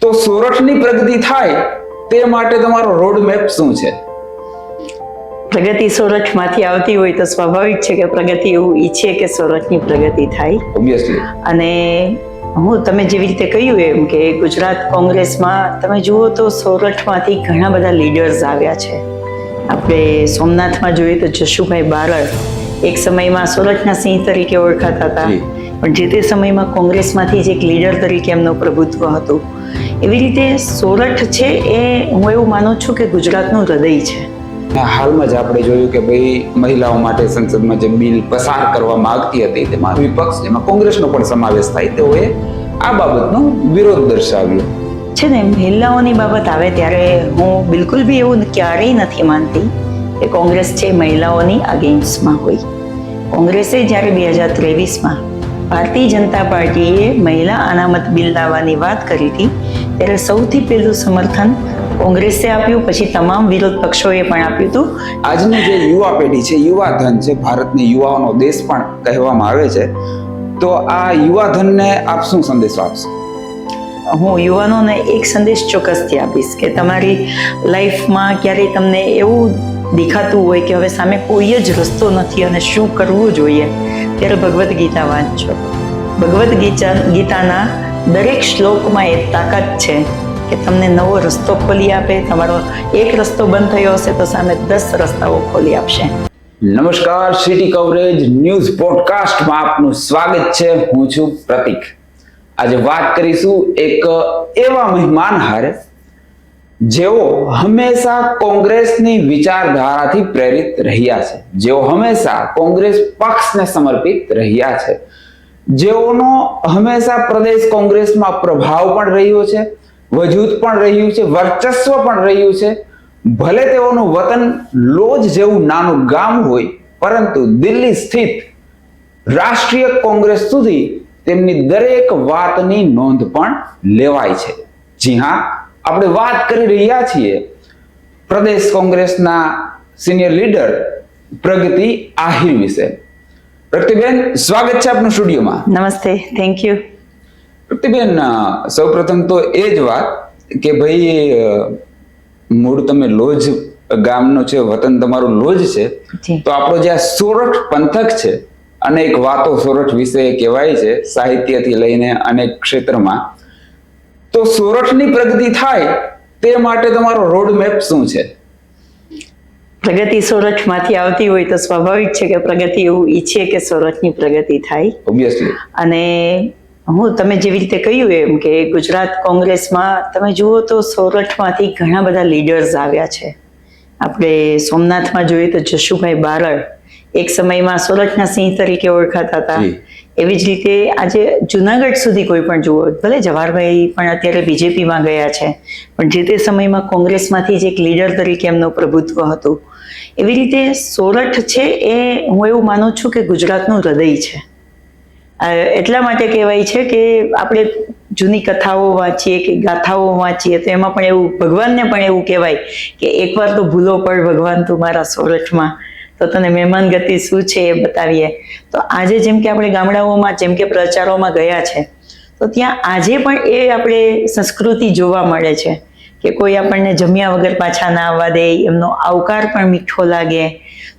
તો સોરઠની પ્રગતિ થાય તે માટે તમારો રોડ મેપ શું છે? પ્રગતિ સોરઠમાંથી આવતી હોય તો સ્વાભાવિક છે કે પ્રગતિ એવું ઈચ્છે કે સોરઠની પ્રગતિ થાય. ઓબ્વિયસલી. અને તમે જેવી રીતે કહ્યું એમ કે ગુજરાત કોંગ્રેસમાં તમે જુઓ તો સોરઠમાંથી ઘણા બધા લીડર્સ આવ્યા છે. આપણે સોમનાથમાં જોઈએ તો જશુભાઈ બારડ એક સમયમાં સોરઠના સિંહ તરીકે ઓળખાતા હતા, પણ જે તે સમયમાં કોંગ્રેસમાંથી જ એક લીડર તરીકે એમનું પ્રભુત્વ હતું. એવી રીતે સોરઠ છે એ હું એવું માનું છું કે ગુજરાતનું હૃદય છે. હાલમાં જ આપણે જોયું કે ભાઈ મહિલાઓ માટે સંસદમાં જે બિલ પસાર કરવા માંગતી હતી તેમાં વિપક્ષ, એમાં કોંગ્રેસનો પણ સમાવેશ થાય, તેઓએ આ બાબતનો વિરોધ દર્શાવ્યો છે ને. મહિલાઓની બાબત આવે ત્યારે હું બિલકુલ બી એવું ક્યારેય નથી માનતી કે કોંગ્રેસ છે મહિલાઓની અગેન્સ્ટમાં હોય. કોંગ્રેસે જ્યારે 2023માં ભારતીય જનતા પાર્ટીએ મહિલા અનામત બિલ લાવવાની વાત કરી હતી ત્યારે સૌથી પહેલું સમર્થન કોંગ્રેસે આપ્યું, પછી તમામ વિરોધ પક્ષોએ પણ આપ્યું હતું. આજની જે યુવા પેઢી છે, યુવા ધન છે, ભારતની યુવાઓનો દેશ પણ કહેવામાં આવે છે, તો આ યુવા ધનને આપ શું સંદેશો આપશો? હું યુવાનોને એક સંદેશ ચોક્કસથી આપીશ કે તમારી લાઈફમાં ક્યારેય તમને એવું દેખાતું હોય કે હવે સામે કોઈ જ રસ્તો નથી અને શું કરવું જોઈએ, ત્યારે ભગવદ્ ગીતા વાંચો. ભગવદ્ ગીતાના દરેક શ્લોકમાં એ તાકાત છે કે તમને નવો રસ્તો ખોલી આપે. તમારો એક રસ્તો બંધ થયો હશે તો સામે 10 રસ્તાઓ ખોલી આપશે. નમસ્કાર, સિટી કવરેજ ન્યૂઝ પોડકાસ્ટમાં આપનું સ્વાગત છે. હું છું પ્રતિક. આજે વાત કરીશું એક એવા મહેમાન હારે જેઓ હંમેશા કોંગ્રેસની વિચારધારાથી પ્રેરિત રહ્યા છે, જેઓ હંમેશા કોંગ્રેસ પક્ષને સમર્પિત રહ્યા છે, જેઓનો હંમેશા પ્રદેશ કોંગ્રેસમાં પ્રભાવ પણ રહ્યો છે, વજૂદ પણ રહ્યું છે, વર્ચસ્વ પણ રહ્યું છે. ભલે તેઓનું વતન લોજ જેવું નાનું ગામ હોય, પરંતુ દિલ્હી સ્થિત રાષ્ટ્રીય કોંગ્રેસ સુધી તેમની દરેક વાતની નોંધ પણ લેવાય છે. જી હા, આપણે વાત કરી રહ્યા છીએ પ્રદેશ કોંગ્રેસના સિનિયર લીડર પ્રગતિ આહિર વિશે. પ્રગતિબેન, સ્વાગત છે આપનું સ્ટુડિયોમાં. નમસ્તે, થેન્ક યુ. પ્રગતિબેન, સૌપ્રથમ તો એ જ વાત કે ભાઈ મૂળ તમે લોજ ગામનો છે, વતન તમારું લોજ છે, તો આપણો જે આ સોરઠ પંથક છે, અનેક વાતો સોરઠ વિશે કહેવાય છે, સાહિત્યથી લઈને અનેક ક્ષેત્રમાં. તો સોરઠની પ્રગતિ થાય તે માટે તમારો રોડ મેપ શું છે? પ્રગતિ સોરઠમાંથી આવતી હોય તો સ્વાભાવિક છે કે પ્રગતિ એવું ઈચ્છે કે સોરઠની પ્રગતિ થાય. ઓબ્વિયસલી. અને તમે જેવી રીતે કહ્યું એમ કે ગુજરાત કોંગ્રેસમાં તમે જુઓ તો સોરઠમાંથી ઘણા બધા લીડર્સ આવ્યા છે. આપણે સોમનાથમાં જોઈએ તો જશુભાઈ બારડ એક સમયમાં સોરઠના સિંહ તરીકે ઓળખાતા હતા. એવી જ રીતે આજે જુનાગઢ સુધી કોઈ પણ જુઓ, ભલે જવાહરભાઈ પણ અત્યારે બીજેપીમાં ગયા છે, પણ જે તે સમયમાં કોંગ્રેસમાંથી જ એક લીડર તરીકે એમનું પ્રભુત્વ હતું. એવી રીતે સોરઠ છે એ હું એવું માનું છું કે ગુજરાતનું હૃદય છે. એટલા માટે કહેવાય છે કે આપણે જૂની કથાઓ વાંચીએ કે ગાથાઓ વાંચીએ તો એમાં પણ એવું ભગવાનને પણ એવું કહેવાય કે એકવાર તો ભૂલો પડ ભગવાન તું મારા સોરઠમાં, તો તને મહેમાન ગતિ શું છે એ બતાવીએ. તો આજે જેમ કે આપણે ગામડાઓમાં જેમ કે પ્રચારોમાં ગયા છે, તો ત્યાં આજે પણ એ આપણે સંસ્કૃતિ જોવા મળે છે કે કોઈ આપણને જમ્યા વગર પાછા ના આવવા દે, એમનો આવકાર પણ મીઠો લાગે.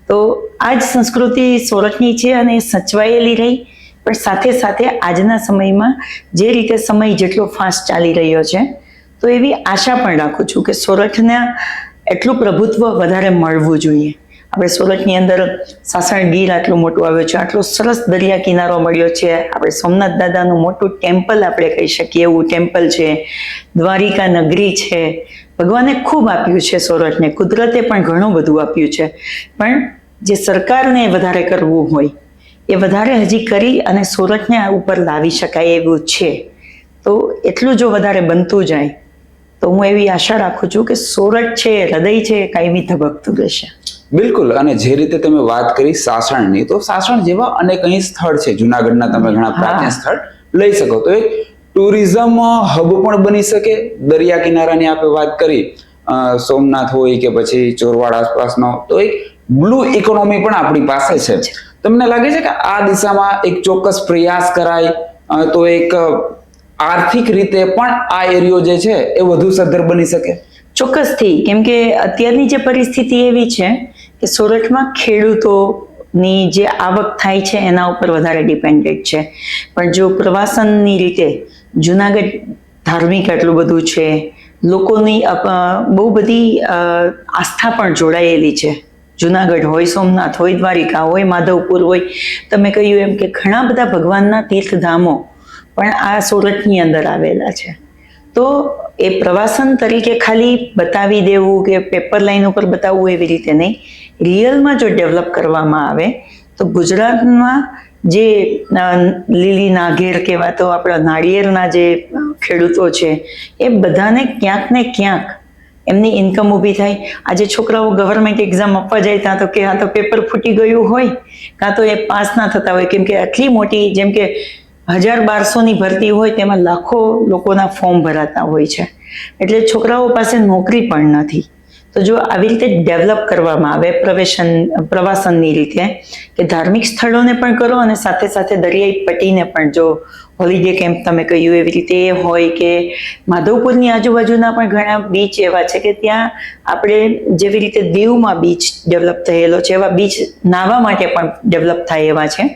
તો આ જ સંસ્કૃતિ સોરઠની છે અને એ સચવાયેલી રહી. પણ સાથે સાથે આજના સમયમાં જે રીતે સમય જેટલો ફાસ્ટ ચાલી રહ્યો છે, તો એવી આશા પણ રાખું છું કે સોરઠને એટલું પ્રભુત્વ વધારે મળવું જોઈએ. આપણે સોરઠની અંદર સાસણ ગીર આટલું મોટું આવ્યું છે, આટલો સરસ દરિયા કિનારો મળ્યો છે, આપણે સોમનાથ દાદાનું મોટું ટેમ્પલ આપણે કહી શકીએ એવું ટેમ્પલ છે, દ્વારિકા નગરી છે. ભગવાને ખૂબ આપ્યું છે સોરઠને, કુદરતે પણ ઘણું બધું આપ્યું છે, પણ જે સરકારને વધારે કરવું હોય એ વધારે હજી કરી અને સોરઠને આ ઉપર લાવી શકાય એવું છે. તો એટલું જો વધારે બનતું જાય તો હું એવી આશા રાખું છું કે સોરઠ છે, હૃદય છે, કાયમી ધબકતું રહેશે. બિલકુલ. અને જે રીતે તમે વાત કરી સાસણની, તો સાસણ જેવા અનેક અહીં સ્થળ છે, જુનાગઢના તમે ઘણા પ્રાચીન સ્થળ લઈ શકો, તો એક ટુરિઝમ હબ પણ બની શકે. દરિયા કિનારાની આપણે વાત કરી, સોમનાથ હોય કે પછી ચોરવાડ આસપાસનો, તો એક બ્લુ ઇકોનોમી પણ આપણી પાસે છે. તમને લાગે છે કે આ દિશામાં એક ચોક્કસ પ્રયાસ કરાય તો એક આર્થિક રીતે પણ આ એરિયો જે છે એ વધુ સદ્ધર બની શકે? ચોક્કસથી, કેમ કે અત્યારની જે પરિસ્થિતિ એવી છે કે સોરઠમાં ખેડૂતોની જે આવક થાય છે એના ઉપર વધારે ડિપેન્ડેડ છે. પણ જો પ્રવાસનની રીતે જુનાગઢ ધાર્મિક આટલું બધું છે, લોકોની બહુ બધી આસ્થા પણ જોડાયેલી છે. જુનાગઢ હોય, સોમનાથ હોય, દ્વારિકા હોય, માધવપુર હોય, તમે કહ્યું એમ કે ઘણા બધા ભગવાનના તીર્થધામો પણ આ સોરઠની અંદર આવેલા છે. તો એ પ્રવાસન તરીકે ખાલી બતાવી દેવું કે પેપર લાઈન ઉપર બતાવવું એવી રીતે નહીં, રિયલમાં જો ડેવલપ કરવામાં આવે તો ગુજરાતમાં જે લીલી નાઘેર કહેવાતો આપણા નાળિયેરના જે ખેડૂતો છે એ બધાને ક્યાંક ને ક્યાંક એમની ઇન્કમ ઊભી થાય. આજે છોકરાઓ ગવર્મેન્ટ એક્ઝામ આપવા જાય ત્યાં તો પેપર ફૂટી ગયું હોય, કાં તો એ પાસ ના થતા હોય, કેમ કે આટલી મોટી જેમ કે 1200ની ભરતી હોય તેમાં લાખો લોકોના ફોર્મ ભરાતા હોય છે, એટલે છોકરાઓ પાસે નોકરી પણ નથી. તો જો આવી રીતે ડેવલપ કરવામાં આવે પ્રવાસનની રીતે કે ધાર્મિક સ્થળોને પણ કરો અને સાથે સાથે દરિયાઈ પટ્ટીને પણ, જો હોલિડે કેમ્પ તમે કહ્યું એવી રીતે એ હોય કે માધવપુરની આજુબાજુના પણ ઘણા બીચ એવા છે કે ત્યાં આપણે જેવી રીતે દીવમાં બીચ ડેવલપ થયેલો છે એવા બીચ નાહવા માટે પણ ડેવલપ થાય એવા છે.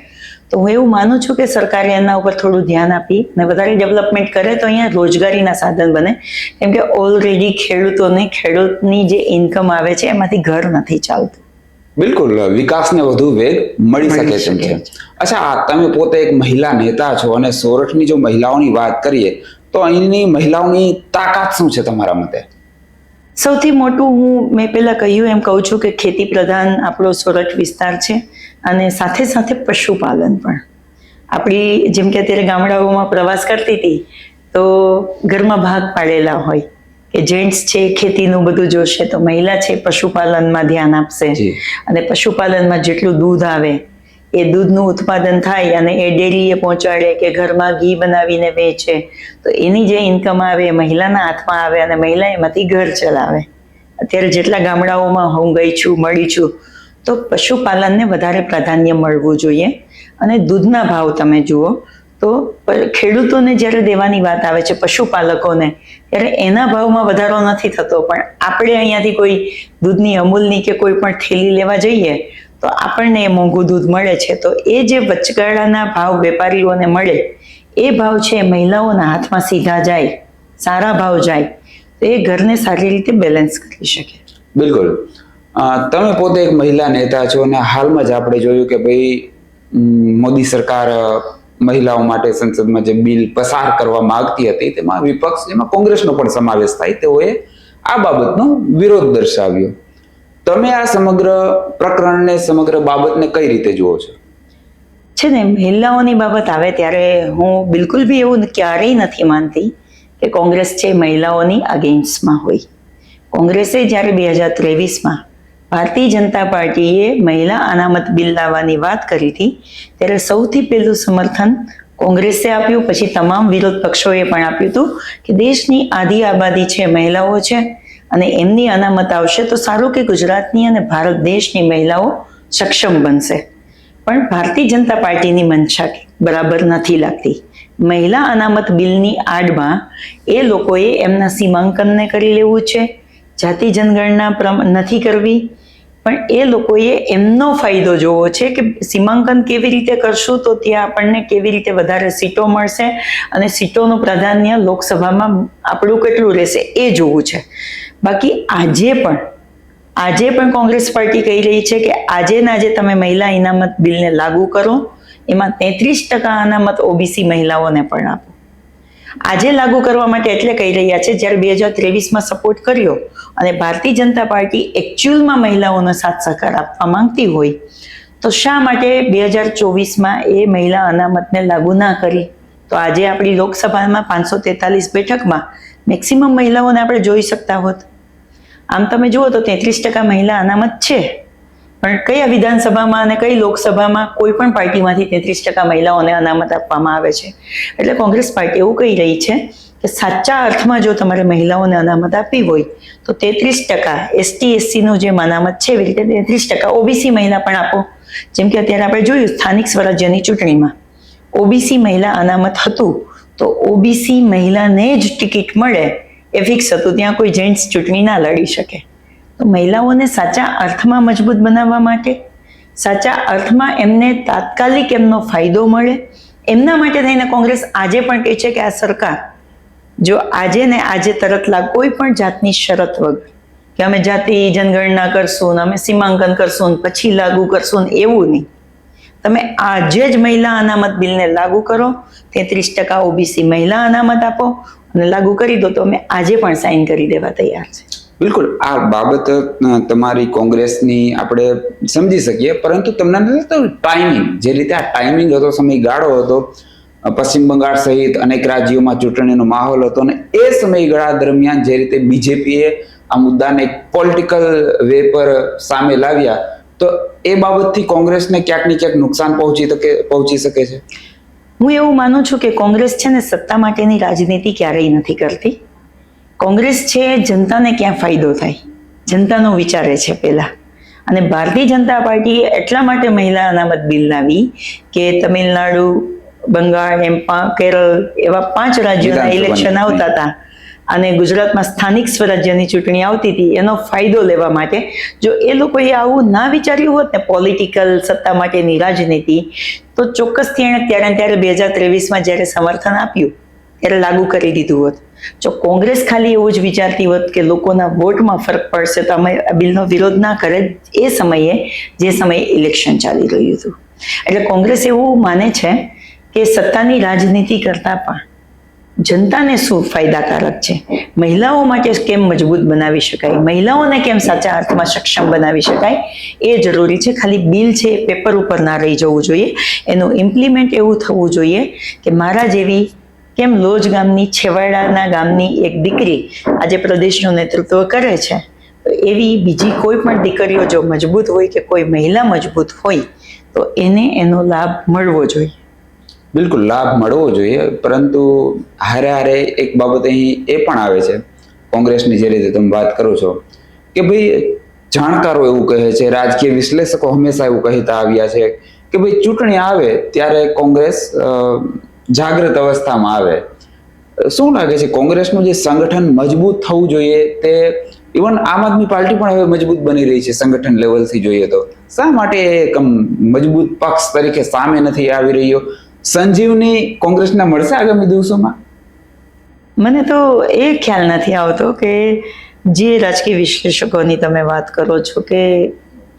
તો હું એવું માનું છું કે સરકારે એના ઉપર થોડું ધ્યાન આપી અને વધારે ડેવલપમેન્ટ કરે તો અહીંયા રોજગારીના સાધન બને, કેમ કે ઓલરેડી ખેડૂતની જે ઇન્કમ આવે છે એમાંથી ઘર નથી ચાલતું. બિલકુલ, વિકાસને વધુ વેગ મળી શકે તેમ છે. અચ્છા, તમે પોતે એક મહિલા નેતા છો અને સોરઠની જો મહિલાઓની વાત કરીએ તો અહીંની મહિલાઓની તાકાત શું છે તમારા મતે? સૌથી મોટું મેં પહેલા કહ્યું એમ કહું છું કે ખેતી પ્રધાન આપણો સોરઠ વિસ્તાર છે અને સાથે સાથે પશુપાલન પણ. આપણી જેમ કે અત્યારે ગામડાઓમાં પ્રવાસ કરતી હતી તો ઘરમાં ભાગ પાડેલા હોય કે જેન્ટ્સ છે ખેતીનું બધું જોશે તો મહિલા છે પશુપાલનમાં ધ્યાન આપશે, અને પશુપાલનમાં જેટલું દૂધ આવે એ દૂધનું ઉત્પાદન થાય અને એ ડેરીએ પહોંચાડે કે ઘરમાં ઘી બનાવીને વેચે તો એની જે ઇન્કમ આવે એ મહિલાના હાથમાં આવે અને મહિલા એમાંથી ઘર ચલાવે. અત્યારે જેટલા ગામડાઓમાં હું ગઈ છું, મળી છું, તો પશુપાલનને વધારે પ્રાધાન્ય મળવું જોઈએ. અને દૂધના ભાવ તમે જુઓ તો ખેડૂતોને જ્યારે દેવાની વાત આવે છે પશુપાલકોને, ત્યારે એના ભાવમાં વધારો નથી થતો, પણ આપણે અહીંયાથી કોઈ દૂધની અમૂલની કે કોઈ પણ થેલી લેવા જઈએ તો આપણને એ મોંઘું દૂધ મળે છે. તો એ જે વચગાળાના ભાવ વેપારીઓને મળે એ ભાવ છે મહિલાઓના હાથમાં સીધા જાય, સારા ભાવ જાય તો એ ઘરને સારી રીતે બેલેન્સ કરી શકે. બિલકુલ, તમે પોતે એક મહિલા નેતા છો અને હાલમાં જ આપણે જોયું કે ભાઈ મોદી સરકાર મહિલાઓ માટે સંસદમાં જે બિલ પસાર કરવા માંગતી હતી તેમાં વિપક્ષ, જેમાં કોંગ્રેસનો પણ સમાવેશ થાય, તેઓએ આ બાબતનો વિરોધ દર્શાવ્યો. તમે આ સમગ્ર પ્રકરણને, સમગ્ર બાબતને કઈ રીતે જુઓ છો? છે ને, મહિલાઓની બાબત આવે ત્યારે હું બિલકુલ બી એવું ક્યારેય નથી માનતી કે કોંગ્રેસ છે મહિલાઓની અગેન્સ્ટમાં હોય. કોંગ્રેસે જ્યારે 2023માં ભારતીય જનતા પાર્ટીએ મહિલા અનામત બિલ લાવવાની વાત કરી હતી ત્યારે સૌથી પહેલું સમર્થન કોંગ્રેસે આપ્યું, પછી તમામ વિરોધ પક્ષોએ પણ આપ્યું હતું કે દેશની આધી આબાદી છે મહિલાઓ છે અને એમની અનામત આવશે તો સારું કે ગુજરાતની અને ભારત દેશની મહિલાઓ સક્ષમ બનશે. પણ ભારતીય જનતા પાર્ટીની મંશા બરાબર નથી લાગતી. મહિલા અનામત બિલની આડમાં એ લોકોએ એમના સીમાંકનને કરી લેવું છે, જાતિ જનગણના નથી કરવી, પણ એ લોકોએ એમનો ફાયદો જોવો છે કે સીમાંકન કેવી રીતે કરશું તો ત્યાં આપણને કેવી રીતે વધારે સીટો મળશે અને સીટોનું પ્રાધાન્ય લોકસભામાં આપણું કેટલું રહેશે એ જોવું છે. બાકી આજે પણ કોંગ્રેસ પાર્ટી કહી રહી છે કે આજે તમે મહિલા ઇનામત બિલને લાગુ કરો, એમાં 33% અનામત ઓબીસી મહિલાઓને પણ આપો. આજે લાગુ કરવા માટે એટલે કહી રહ્યા છે જ્યારે 2023માં સપોર્ટ કર્યો અને ભારતીય જનતા પાર્ટી એકચ્યુઅલમાં મહિલાઓનો સાથ સહકાર આપવા માંગતી હોય તો શા માટે 2024માં એ મહિલા અનામતને લાગુ ના કરી? તો આજે આપણી લોકસભામાં 543 બેઠકમાં મેક્સિમમ મહિલાઓને આપણે જોઈ શકતા હોત. આમ તમે જુઓ તો 33% મહિલા અનામત છે, પણ કયા વિધાનસભામાં અને કઈ લોકસભામાં કોઈ પણ પાર્ટીમાંથી 33% મહિલાઓને અનામત આપવામાં આવે છે? એટલે કોંગ્રેસ પાર્ટી એવું કહી રહી છે કે સાચા અર્થમાં જો તમારે મહિલાઓને અનામત આપવી હોય તો 33% એસટી એસસીનું જે અનામત છે એવી રીતે 33% ઓબીસી મહિલા પણ આપો. જેમ કે અત્યારે આપણે જોયું સ્થાનિક સ્વરાજ્યની ચૂંટણીમાં ઓબીસી મહિલા અનામત હતું તો ઓબીસી મહિલાને જ ટિકિટ મળે એ ફિક્સ હતું, ત્યાં કોઈ જેન્ટ્સ ચૂંટણી ના લડી શકે. તો મહિલાઓને સાચા અર્થમાં મજબૂત બનાવવા માટે, સાચા અર્થમાં એમને તાત્કાલિક એમનો ફાયદો મળે, એમના માટે થઈને કોંગ્રેસ આજે પણ કહે છે કે આ સરકાર જો આજે ને આજે તરત કોઈ પણ જાતની શરત વગર કે અમે જાતિ જનગણના કરશું ને અમે સીમાંકન કરશું ને પછી લાગુ કરશું ને એવું નહીં, તમે આજે જ મહિલા અનામત બિલને લાગુ કરો, 33% ઓબીસી મહિલા અનામત આપો અને લાગુ કરી દો, તો અમે આજે પણ સાઇન કરી દેવા તૈયાર છે. બિલકુલ, આ બાબત તમારી કોંગ્રેસની આપણે સમજી શકીએ, પરંતુ તમને ટાઈમિંગ, જે રીતે આ ટાઈમિંગ હતો, સમયગાળો હતો, પશ્ચિમ બંગાળ સહિત અનેક રાજ્યોમાં ચૂંટણીનો માહોલ હતો, અને એ સમયગાળા દરમિયાન જે રીતે બીજેપીએ આ મુદ્દાને એક પોલિટિકલ વે પર સામે લાવ્યા, તો એ બાબતથી કોંગ્રેસને ક્યાંક ને ક્યાંક નુકસાન પહોંચી શકે છે. હું એવું માનું છું કે કોંગ્રેસ છે ને સત્તા માટેની રાજનીતિ ક્યારેય નથી કરતી. કોંગ્રેસ છે જનતાને ક્યાં ફાયદો થાય જનતાનો વિચારે છે પહેલા, અને ભારતીય જનતા પાર્ટી એટલા માટે મહિલા અનામત બિલ લાવી કે તમિલનાડુ, બંગાળ, કેરળ એવા 5 રાજ્યોના ઇલેક્શન આવતા હતા અને ગુજરાતમાં સ્થાનિક સ્વરાજ્યની ચૂંટણી આવતી હતી, એનો ફાયદો લેવા માટે. જો એ લોકોએ આવું ના વિચાર્યું હોત ને પોલિટિકલ સત્તા માટેની રાજનીતિ, તો ચોક્કસથી એણે ત્યારે 2023માં જ્યારે સમર્થન આપ્યું ત્યારે લાગુ કરી દીધું હોત. જો કોંગ્રેસ ખાલી એવું જ વિચારતી હોત કે લોકોના વોટમાં ફરક પડશે તો અમે આ બિલનો વિરોધ ના કરે એ સમયે, જે સમયે ઇલેક્શન ચાલી રહ્યું હતું. એટલે કોંગ્રેસ એવું માને છે કે સત્તાની રાજનીતિ કરતા પણ જનતાને શું ફાયદાકારક છે, મહિલાઓ માટે કેમ મજબૂત બનાવી શકાય, મહિલાઓને કેમ સાચા અર્થમાં સક્ષમ બનાવી શકાય, એ જરૂરી છે. ખાલી બિલ છે એ પેપર ઉપર ના રહી જવું જોઈએ, એનું ઇમ્પ્લિમેન્ટ એવું થવું જોઈએ કે મારા જેવી કેમ લોજ ગામની છેવાડાના ગામની એક દીકરી આજે પ્રદેશનું નેતૃત્વ કરે છે, તો એવી બીજી કોઈ પણ દીકરીઓ જો મજબૂત હોય કે કોઈ મહિલા મજબૂત હોય તો એને એનો લાભ મળવો જોઈએ. બિલકુલ, લાભ મળવો જોઈએ, પરંતુ હારે એક બાબત અહીં એ પણ આવે છે કોંગ્રેસની, જે રીતે તમે વાત કરો છો કે ભાઈ જાણકારો એવું કહે છે, રાજકીય વિશ્લેષકો હંમેશા એવું કહેતા આવ્યા છે કે ભાઈ ચૂંટણી આવે ત્યારે કોંગ્રેસ જાગૃત અવસ્થામાં આવે. શું લાગે છે કોંગ્રેસનું જે સંગઠન મજબૂત થવું જોઈએ, તે ઇવન આમ આદમી પાર્ટી પણ હવે મજબૂત બની રહી છે સંગઠન લેવલથી જોઈએ તો, શા માટે મજબૂત પક્ષ તરીકે સામે નથી આવી રહ્યો? સંજીવની કોંગ્રેસને મળશે આગામી દિવસોમાં? મને તો એ ખ્યાલ નથી આવતો કે જે રાજકીય વિશ્લેષકોની તમે વાત કરો છો કે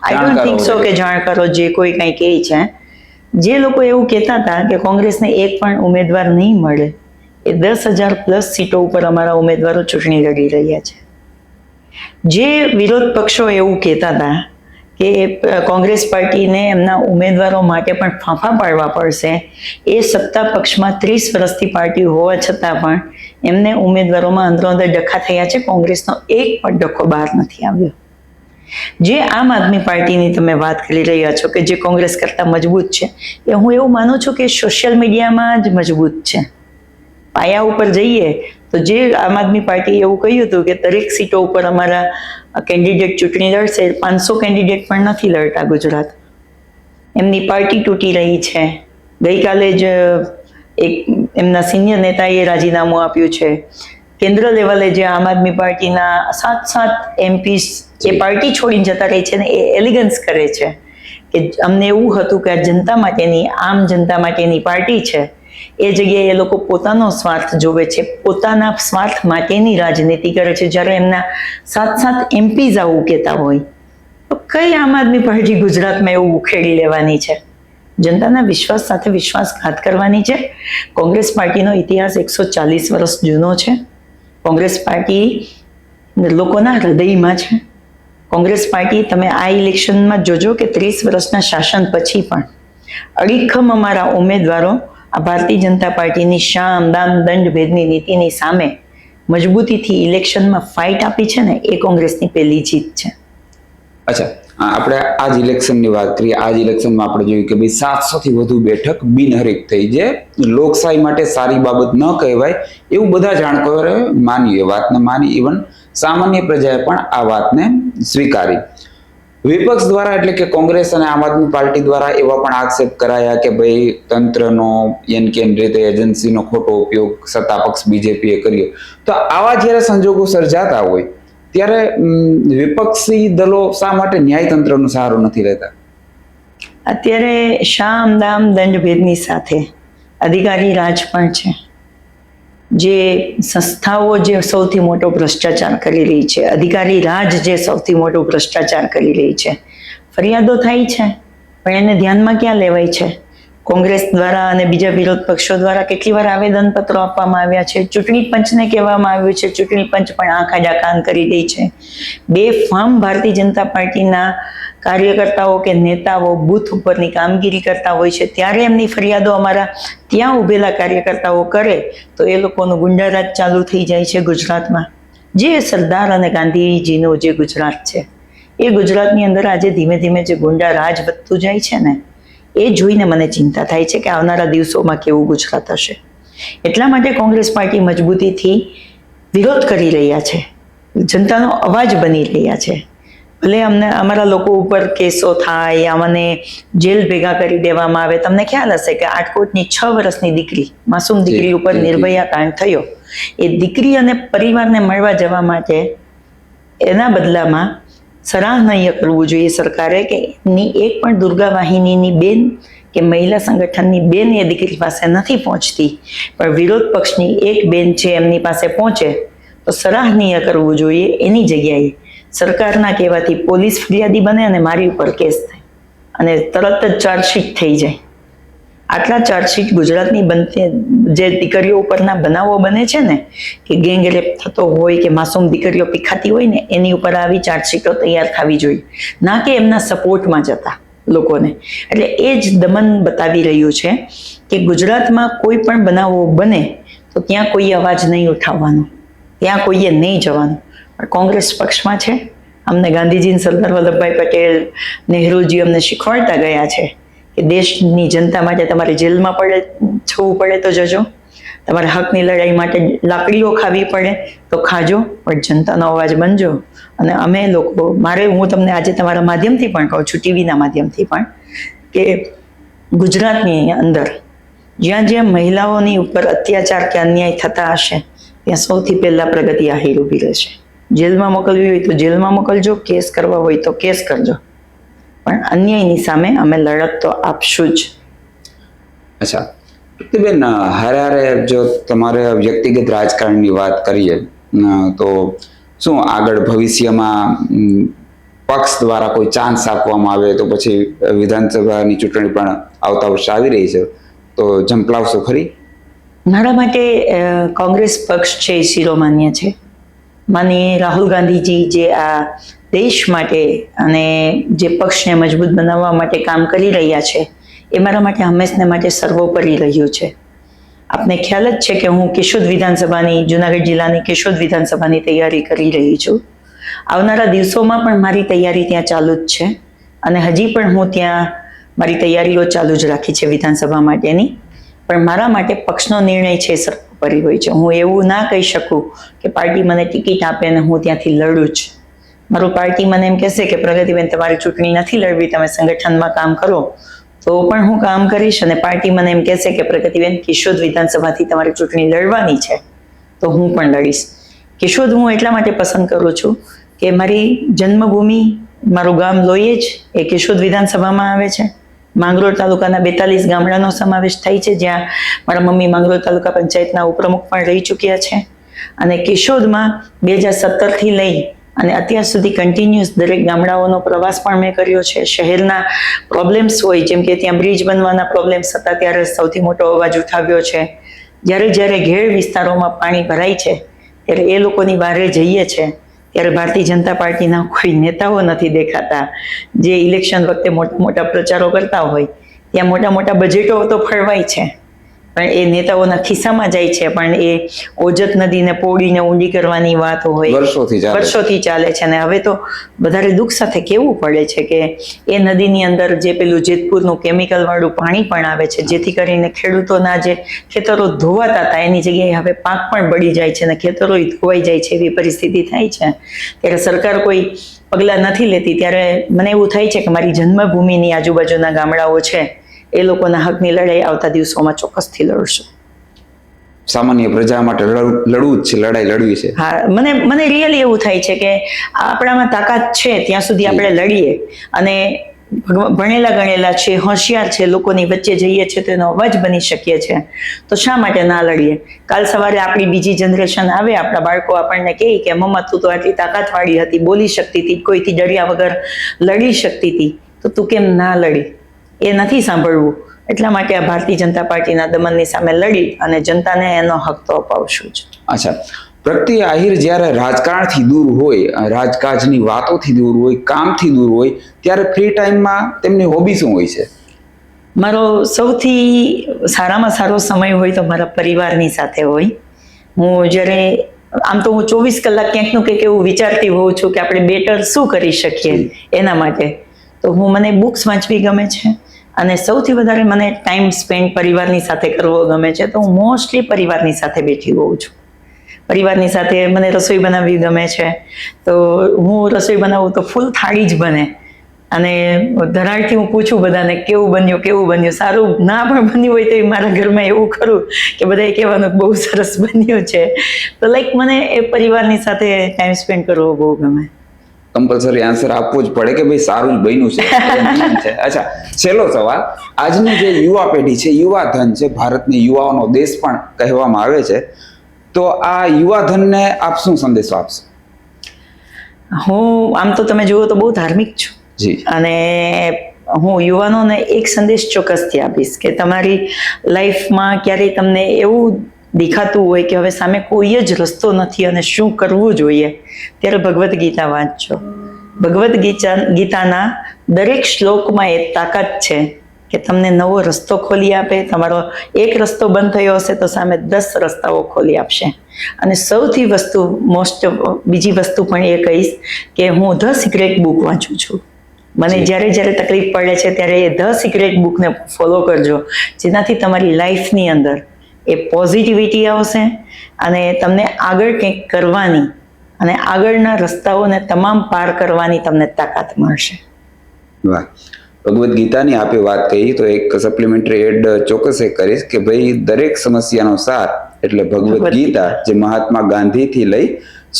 આઈ ડોન્ટ થિંક સો કે જાણકારો જે કોઈ કંઈ કહે છે, જે લોકો એવું કહેતા હતા કે કોંગ્રેસને એક પણ ઉમેદવાર નહીં મળે, એ 10,000+ સીટો ઉપર અમારા ઉમેદવારો ચૂંટણી લડી રહ્યા છે. જે વિરોધ પક્ષો એવું કહેતા હતા કે કોંગ્રેસ પાર્ટીને એમના ઉમેદવારો માટે પણ ફાંફા પાડવા પડશે, એ સત્તા પક્ષમાં 30 વર્ષથી પાર્ટી હોવા છતાં પણ એમને ઉમેદવારોમાં અંદરોઅંદર ડખા થયા છે. કોંગ્રેસનો એક પણ ડખો બહાર નથી આવ્યો. જે આમ આદમી પાર્ટીની તમે વાત કરી રહ્યા છો કે જે કોંગ્રેસ કરતાં મજબૂત છે, એ હું એવું માનું છું કે સોશિયલ મીડિયામાં જ મજબૂત છે. પાયા ઉપર જઈએ તો જે આમ આદમી પાર્ટી એવું કહ્યું હતું કે દરેક સીટો ઉપર અમારા કેન્ડિડેટ ચૂંટણી લડશે, 500 કેન્ડિડેટ પણ નથી લડતા ગુજરાત. એમની પાર્ટી તૂટી રહી છે. ગઈકાલે જ એક એમના સિનિયર નેતાએ રાજીનામું આપ્યું છે. કેન્દ્ર લેવલે જે આમ આદમી પાર્ટીના 7 MP જે પાર્ટી છોડીને જતા રહી છે ને, એ એલિગન્સ કરે છે કે અમને એવું હતું કે આ જનતા માટેની, આમ જનતા માટેની પાર્ટી છે, એ જગ્યાએ એ લોકો પોતાનો સ્વાર્થ જોવે છે, પોતાના સ્વાર્થ માટેની રાજનીતિ કરે છે. જ્યારે એમના 7 MPs આવું કહેતા હોય તો કઈ આમ આદમી પાર્ટી ગુજરાતમાં એવું ઉખેડી લેવાની છે? જનતાના વિશ્વાસ સાથે વિશ્વાસઘાત કરવાની છે. કોંગ્રેસ પાર્ટીનો ઇતિહાસ 140 વર્ષ જૂનો છે. કોંગ્રેસ પાર્ટી લોકોના હૃદયમાં છે. કોંગ્રેસ પાર્ટી, તમે આ ઇલેક્શનમાં જોજો કે 30 વર્ષના શાસન પછી પણ અડીખમ અમારા ઉમેદવારો આ ભારતીય જનતા પાર્ટીની શામ, દામ, દંડ ભેદની નીતિની સામે મજબૂતીથી ઇલેક્શનમાં ફાઇટ આપી છે ને, એ કોંગ્રેસની પહેલી જીત છે. અચ્છા, આપણે આ જ ઇલેક્શનની વાત કરીએ. આ જ ઇલેક્શનમાં આપણે જોયું કે ભાઈ 700 થી વધુ બેઠક બિનહરીફ થઈ, જે લોકશાહી માટે સારી બાબત ન કહેવાય એવું બધા જાણકારોએ માન્યું, એ વાતને માની. ઇવન સામાન્ય પ્રજાએ પણ આ વાતને સ્વીકારી. વિપક્ષ દ્વારા એટલે કે કોંગ્રેસ અને આમ આદમી પાર્ટી દ્વારા એવા પણ આક્ષેપ કરાયા કે ભાઈ તંત્રનો એન રીતે એજન્સીનો ખોટો ઉપયોગ સત્તા પક્ષ બીજેપીએ કર્યો. તો આવા જ્યારે સંજોગો સર્જાતા હોય ત્યારે વિપક્ષી દળો શા માટે ન્યાયતંત્રનો સહારો નથી લેતા? અત્યારે શામ દામ દંડ ભેદની સાથે અધિકારી રાજ પણ છે. જે સંસ્થાઓ જે સૌથી મોટો ભ્રષ્ટાચાર કરી રહી છે, અધિકારી રાજ જે સૌથી મોટો ભ્રષ્ટાચાર કરી રહી છે, ફરિયાદો થાય છે પણ એને ધ્યાનમાં ક્યાં લેવાય છે? કોંગ્રેસ દ્વારા અને બીજા વિરોધ પક્ષો દ્વારા કેટલી વાર આવેદન પત્રો આપવામાં આવ્યા છે. ચૂંટણી પંચને કહેવામાં આવ્યું છે, ચૂંટણી પંચ પણ આંખ આડા કાન કરી દે છે. બેફામ ભારતીય જનતા પાર્ટીના કાર્યકર્તાઓ કે નેતાઓ બૂથ ઉપરની કામગીરી કરતા હોય છે ત્યારે એમની ફરિયાદો અમારા ત્યાં ઉભેલા કાર્યકર્તાઓ કરે તો એ લોકોનું ગુંડારાજ ચાલુ થઈ જાય છે ગુજરાતમાં. જે સરદાર અને ગાંધીજીનું જે ગુજરાત છે એ ગુજરાતની અંદર આજે ધીમે ધીમે જે ગુંડારાજ વધતું જાય છે ને, એ જોઈને મને ચિંતા થાય છે કે આવનારા દિવસોમાં કેવું ગુજરાત હશે. એટલા માટે કોંગ્રેસ પાર્ટી મજબૂતીથી વિરોધ કરી રહ્યા છે, જનતાનો અવાજ બની રહ્યા છે. ભલે અમને અમારા લોકો ઉપર કેસો થાય, અમને જેલ ભેગા કરી દેવામાં આવે. તમને ખ્યાલ હશે કે આટકોટની 6 વર્ષની દીકરી, માસૂમ દીકરી ઉપર નિર્ભયા કાંડ થયો. એ દીકરી અને પરિવારને મળવા જવા માટે એના બદલામાં સરાહનીય કરવું જોઈએ સરકારે કે એમની એક પણ દુર્ગા વાહિનીની બેન કે મહિલા સંગઠનની બેન એ દીકરી પાસે નથી પહોંચતી, પણ વિરોધ પક્ષની એક બેન છે એમની પાસે પહોંચે તો સરાહનીય કરવું જોઈએ. એની જગ્યાએ સરકારના કહેવાથી પોલીસ ફરિયાદી બને અને મારી ઉપર કેસ થાય અને તરત જ ચાર્જશીટ થઈ જાય. આટલા ચાર્જશીટ ગુજરાતની બનતી જે દીકરીઓ ઉપરના બનાવો બને છે ને, કે ગેંગ રેપ થતો હોય કે માસૂમ દીકરીઓ પીખાતી હોય ને, એની ઉપર આવી ચાર્જશીટો તૈયાર થવી જોઈએ, ના કે એમના સપોર્ટમાં જતા લોકોને. એટલે એ જ દમન બતાવી રહ્યું છે કે ગુજરાતમાં કોઈ પણ બનાવો બને તો ત્યાં કોઈ અવાજ નહીં ઉઠાવવાનો, ત્યાં કોઈએ નહીં જવાનું. પણ કોંગ્રેસ પક્ષમાં છે. અમને ગાંધીજી, સરદાર વલ્લભભાઈ પટેલ, નહેરુજી અમને શીખવાડતા ગયા છે કે દેશની જનતા માટે તમારે જેલમાં જવું પડે તો જજો, તમારે હકની લડાઈ માટે લાકડીઓ ખાવી પડે તો ખાજો, પણ જનતાનો અવાજ બનજો. અને અમે લોકો, હું તમને આજે તમારા માધ્યમથી પણ કહું છું, ટીવીના માધ્યમથી પણ, કે ગુજરાતની અંદર જ્યાં જ્યાં મહિલાઓની ઉપર અત્યાચાર કે અન્યાય થતા હશે ત્યાં સૌથી પહેલા પ્રગતિ આહિર ઊભી રહેશે. જેલમાં મોકલવી હોય તો જેલમાં મોકલજો, કેસ કરવા હોય તો કેસ કરજો, પણ અન્યાયની સામે અમે લડત તો આપશું જ. અચ્છા બેન, હારે જો તમારે વ્યક્તિગત રાજકારણની વાત કરીએ તો શું આગળ ભવિષ્યમાં પક્ષ દ્વારા કોઈ ચાન્સ આપવામાં આવે તો પછી વિધાનસભાની ચૂંટણી પણ આવતા વર્ષે આવી રહી છે તો ઝંપલાવશો ખરી? મારા માટે કોંગ્રેસ પક્ષ છે એ શિરોમાન્ય છે. માનીય રાહુલ ગાંધીજી જે આ દેશ માટે અને જે પક્ષને મજબૂત બનાવવા માટે કામ કરી રહ્યા છે એ મારા માટે હંમેશને માટે સર્વોપરી રહ્યું છે. આપને ખ્યાલ જ છે કે હું કેશોદ વિધાનસભાની, જુનાગઢ જિલ્લાની કેશોદ વિધાનસભાની તૈયારી કરી રહી છું. આવનારા દિવસોમાં પણ મારી તૈયારી ત્યાં ચાલુ જ છે અને હજી પણ હું ત્યાં મારી તૈયારીઓ ચાલુ જ રાખી છે વિધાનસભા માટેની. પણ મારા માટે પક્ષનો નિર્ણય છે સર્વોપરી હોય છે. હું એવું ના કહી શકું કે પાર્ટી મને ટિકિટ આપે અને હું ત્યાંથી લડું જ. મારું પાર્ટી મને એમ કહેશે કે પ્રગતિબેન તમારી ચૂંટણી નથી લડવી, તમે સંગઠનમાં કામ કરો, તો પણ હું કામ કરીશ. અને પાર્ટી મને એમ કહેશે કે પ્રગતિબેન કેશોદ વિધાનસભાથી તમારી ચૂંટણી લડવાની છે, તો હું પણ લડીશ. કેશોદ હું એટલા માટે પસંદ કરું છું કે મારી જન્મભૂમિ, મારું ગામ લોહીજ એ કેશોદ વિધાનસભામાં આવે છે. માંગરોળ તાલુકાના 42 ગામડાનો સમાવેશ થાય છે, જ્યાં મારા મમ્મી માંગરોળ તાલુકા પંચાયતના ઉપપ્રમુખ પણ રહી ચૂક્યા છે. અને કેશોદમાં 2017થી લઈ અને અત્યાર સુધી કન્ટિન્યુઅસ દરેક ગામડાઓનો પ્રવાસ પણ મેં કર્યો છે. શહેરના પ્રોબ્લેમ્સ હોય, જેમ કે ત્યાં બ્રિજ બનવાના પ્રોબ્લેમ્સ હતા, ત્યારે સૌથી મોટો અવાજ ઉઠાવ્યો છે. જ્યારે ઘેર વિસ્તારોમાં પાણી ભરાય છે ત્યારે એ લોકોની બહારે જઈએ છે ત્યારે ભારતીય જનતા પાર્ટીના કોઈ નેતાઓ નથી દેખાતા. જે ઇલેક્શન વખતે મોટા મોટા પ્રચારો કરતા હોય ત્યાં મોટા મોટા બજેટો તો ફળવાય છે, પણ એ નેતાઓના ખિસ્સામાં જાય છે. પણ એ ઓજત નદીને પોડીને ઊંડી કરવાની વાત હોય, વર્ષોથી ચાલે છે. અને હવે તો વધારે દુઃખ સાથે કહેવું પડે છે કે એ નદીની અંદર જે પેલું જેતપુરનું કેમિકલ વાળું પાણી પણ આવે છે, જેથી કરીને ખેડૂતોના જે ખેતરો ધોવાતા હતા એની જગ્યાએ હવે પાક પણ બળી જાય છે અને ખેતરો ધોવાઈ જાય છે, એવી પરિસ્થિતિ થાય છે. ત્યારે સરકાર કોઈ પગલાં નથી લેતી, ત્યારે મને એવું થાય છે કે મારી જન્મભૂમિની આજુબાજુના ગામડાઓ છે એ લોકોના હકની લડાઈ આવતા દિવસોમાં ચોક્કસથી લડશું. સામાન્ય પ્રજા માટે લડવું જ છે, લડાઈ લડવી છે. હા, મને રિયલી એવું થાય છે કે આપણામાં તાકાત છે ત્યાં સુધી આપણે લડીએ, અને ભણેલા ગણેલા છે, હોશિયાર છે, લોકોની વચ્ચે જઈએ છીએ તો એનો અવાજ બની શકીએ છીએ, તો શા માટે ના લડીએ? કાલ સવારે આપણી બીજી જનરેશન આવે, આપણા બાળકો આપણને કહે કે મમ્મા તું તો આટલી તાકાતવાળી હતી, બોલી શકતી હતી, કોઈથી ડર્યા વગર લડી શકતી હતી, તો તું કેમ ના લડી? એ નથી સાંભળવું. એટલા માટે આ ભારતીય જનતા પાર્ટીના દમનની સામે લડી અને જનતાને એનો હક તો અપાવશું જ. અચ્છા, પ્રગતિ આહિર જ્યારે રાજકારણથી દૂર હોય, રાજકાજની વાતોથી દૂર હોય, કામથી દૂર હોય, ત્યારે ફ્રી ટાઈમમાં તેમની હોબી શું હોય છે? મારો સૌથી સારામાં સારો સમય હોય તો મારા પરિવારની સાથે હોય. હું જ્યારે આમ તો હું 24 કલાક ક્યાંકનું કંઈક એવું વિચારતી હોઉં છું કે આપણે બેટર શું કરી શકીએ એના માટે, તો મને બુક્સ વાંચવી ગમે છે, અને સૌથી વધારે મને ટાઈમ સ્પેન્ડ પરિવારની સાથે કરવો ગમે છે. તો હું મોસ્ટલી પરિવારની સાથે બેઠી હોઉં છું. પરિવારની સાથે મને રસોઈ બનાવવી ગમે છે, તો હું રસોઈ બનાવું તો ફૂલ થાળી જ બને, અને ધરાડથી હું પૂછું બધાને કેવું બન્યું. સારું ના પણ બન્યું હોય તો મારા ઘરમાં એવું ખરું કે બધાએ કહેવાનું બહુ સરસ બન્યું છે. તો મને એ પરિવારની સાથે ટાઈમ સ્પેન્ડ કરવો બહુ ગમે. કમ્પલસરી આન્સર આપવો જ પડે કે ભાઈ સારું જ બન્યું છે. અચ્છા, છેલ્લો સવાલ. આજની જે યુવા પેઢી છે, યુવા ધન છે, ભારતની યુવાઓનો દેશ પણ કહેવામાં આવે છે, તો આ યુવા ધનને આપ શું સંદેશો આપશો? હું આમ તો તમે જુઓ તો બહુ ધાર્મિક છું જી, અને હું યુવાનોને એક સંદેશ ચોક્કસથી આપીશ કે તમારી લાઈફમાં ક્યારેય તમને એવું દેખાતું હોય કે હવે સામે કોઈ જ રસ્તો નથી અને શું કરવું જોઈએ, ત્યારે ભગવદ્ ગીતા વાંચજો. ભગવદ્ ગીતાના દરેક શ્લોકમાં એ તાકાત છે કે તમને નવો રસ્તો ખોલી આપે. તમારો એક રસ્તો બંધ થયો હશે તો સામે 10 રસ્તાઓ ખોલી આપશે. અને સૌથી બીજી વસ્તુ પણ એ કહીશ કે હું ધ સિક્રેટ બુક વાંચું છું. મને જ્યારે તકલીફ પડે છે ત્યારે એ ધ સિક્રેટ બુકને ફોલો કરજો, જેનાથી તમારી લાઈફની અંદર એ પોઝિટિવિટી આવશે અને તમને આગળ કંઈક કરવાની અને આગળના રસ્તાઓને તમામ પાર કરવાની તમને તાકાત મળશે. વાહ, ભગવદ્ ગીતાની આપે વાત કહી તો એક સપ્લિમેન્ટરી એડ ચોક્કસ કરીશ કે ભાઈ દરેક સમસ્યાનો સાર એટલે ભગવદ્ ગીતા, જે મહાત્મા ગાંધીથી લઈ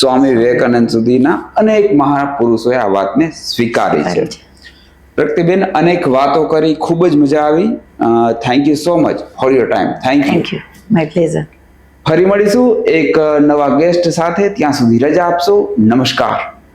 સ્વામી વિવેકાનંદ સુધીના અનેક મહાપુરુષોએ આ વાતને સ્વીકારી છે. પ્રગતિબેન, અનેક વાતો કરી, ખૂબ જ મજા આવી. Thank you so much for your time. Thank you. My pleasure. ફરી મળીશું એક નવા ગેસ્ટ સાથે. ત્યાં સુધી રજા આપશો. નમસ્કાર.